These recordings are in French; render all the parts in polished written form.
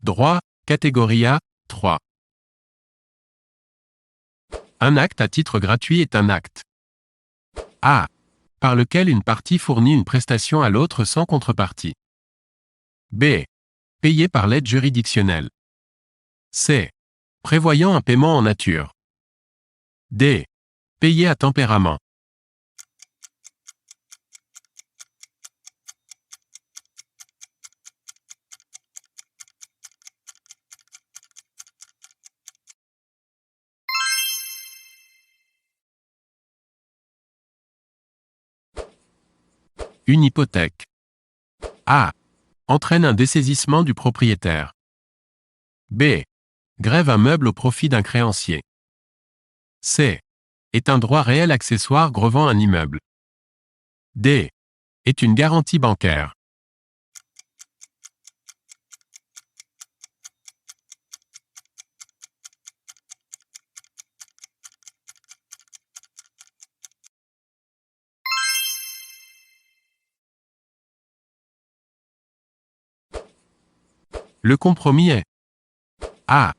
Droit, catégorie A, 3. Un acte à titre gratuit est un acte A. Par lequel une partie fournit une prestation à l'autre sans contrepartie. B. Payé par l'aide juridictionnelle. C. Prévoyant un paiement en nature. D. Payé à tempérament. Une hypothèque. A. Entraîne un dessaisissement du propriétaire. B. Grève un meuble au profit d'un créancier. C. Est un droit réel accessoire grevant un immeuble. D. Est une garantie bancaire. Le compromis est A.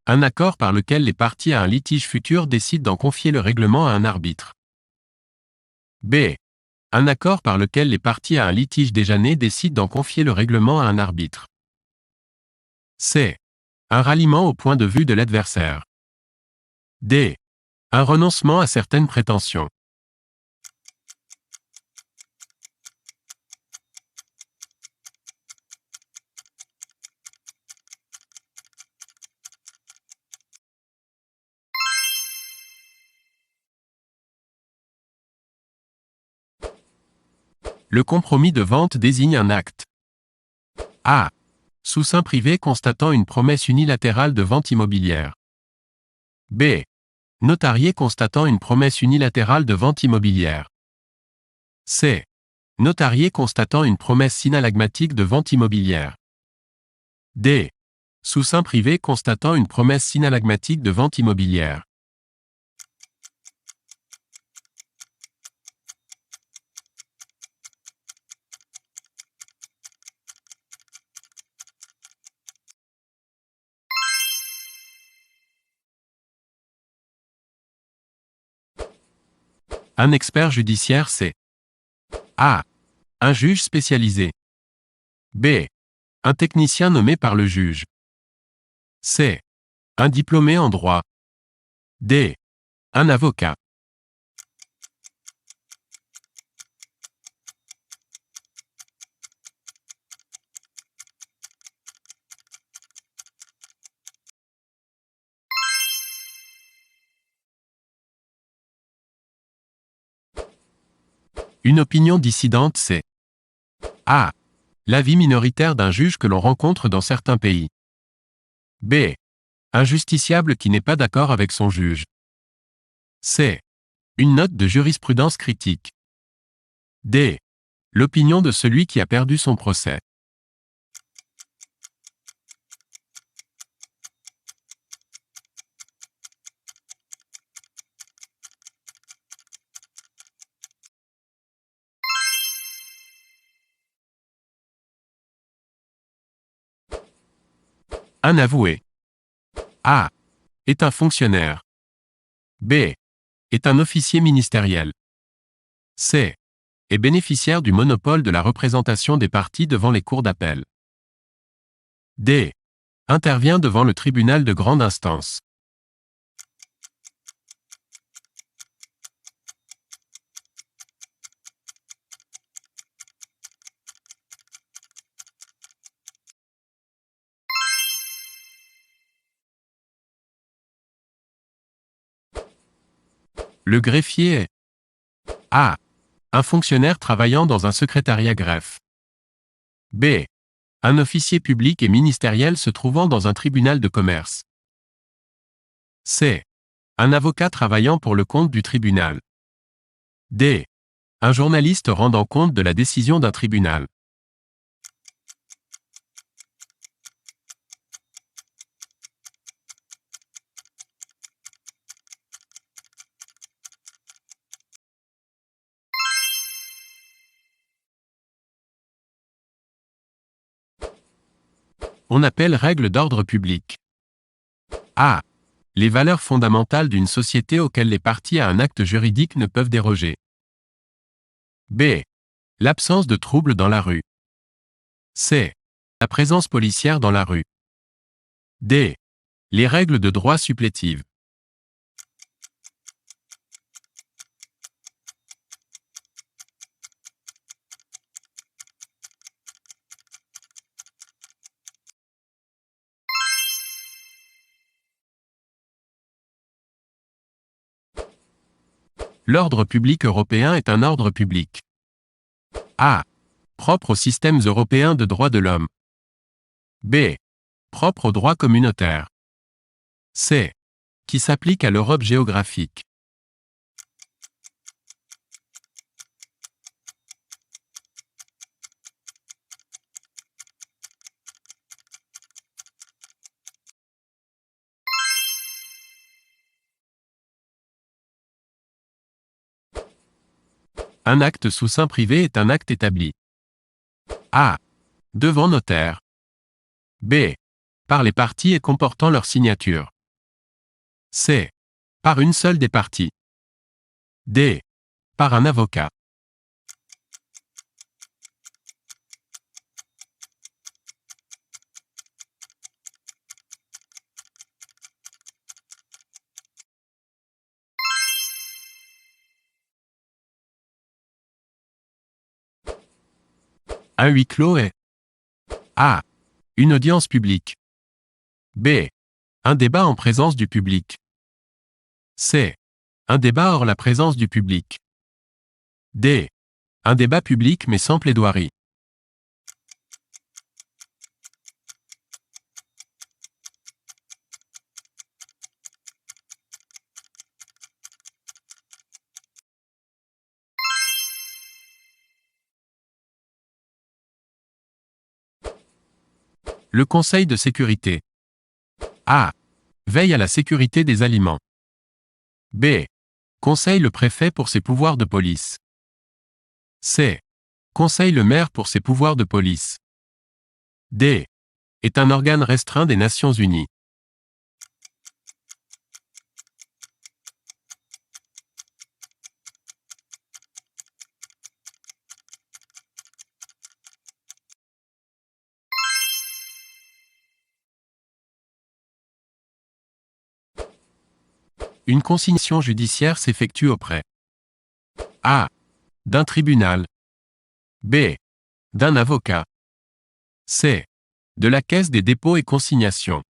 Un accord par lequel les parties à un litige futur décident d'en confier le règlement à un arbitre. B. Un accord par lequel les parties à un litige déjà né décident d'en confier le règlement à un arbitre. C. Un ralliement au point de vue de l'adversaire. D. Un renoncement à certaines prétentions. Le compromis de vente désigne un acte A. Sous seing privé constatant une promesse unilatérale de vente immobilière. B. Notarié constatant une promesse unilatérale de vente immobilière. C. Notarié constatant une promesse synallagmatique de vente immobilière. D. Sous seing privé constatant une promesse synallagmatique de vente immobilière. Un expert judiciaire c'est A. Un juge spécialisé. B. Un technicien nommé par le juge. C. Un diplômé en droit. D. Un avocat. Une opinion dissidente c'est A. L'avis minoritaire d'un juge que l'on rencontre dans certains pays. B. Un justiciable qui n'est pas d'accord avec son juge. C. Une note de jurisprudence critique. D. L'opinion de celui qui a perdu son procès. Un avoué. A. Est un fonctionnaire. B. Est un officier ministériel. C. Est bénéficiaire du monopole de la représentation des parties devant les cours d'appel. D. Intervient devant le tribunal de grande instance. Le greffier est A. Un fonctionnaire travaillant dans un secrétariat greffe. B. Un officier public et ministériel se trouvant dans un tribunal de commerce. C. Un avocat travaillant pour le compte du tribunal. D. Un journaliste rendant compte de la décision d'un tribunal. on appelle règles d'ordre public? A. Les valeurs fondamentales d'une société auxquelles les parties à un acte juridique ne peuvent déroger. B. L'absence de troubles dans la rue. C. La présence policière dans la rue. D. Les règles de droit supplétives. L'ordre public européen est un ordre public. A. Propre aux systèmes européens de droits de l'homme. B. Propre au droit communautaire. C. Qui s'applique à l'Europe géographique. Un acte sous seing privé est un acte établi. A. Devant notaire. B. Par les parties et comportant leur signature. C. Par une seule des parties. D. Par un avocat. Un huis clos est A. Une audience publique. B. Un débat en présence du public. C. Un débat hors la présence du public. D. Un débat public mais sans plaidoirie. Le Conseil de sécurité. A. Veille à la sécurité des aliments. B. Conseille le préfet pour ses pouvoirs de police. C. Conseille le maire pour ses pouvoirs de police. D. Est un organe restreint des Nations Unies. Une consignation judiciaire s'effectue auprès A. D'un tribunal. B. D'un avocat. C. De la Caisse des dépôts et consignations.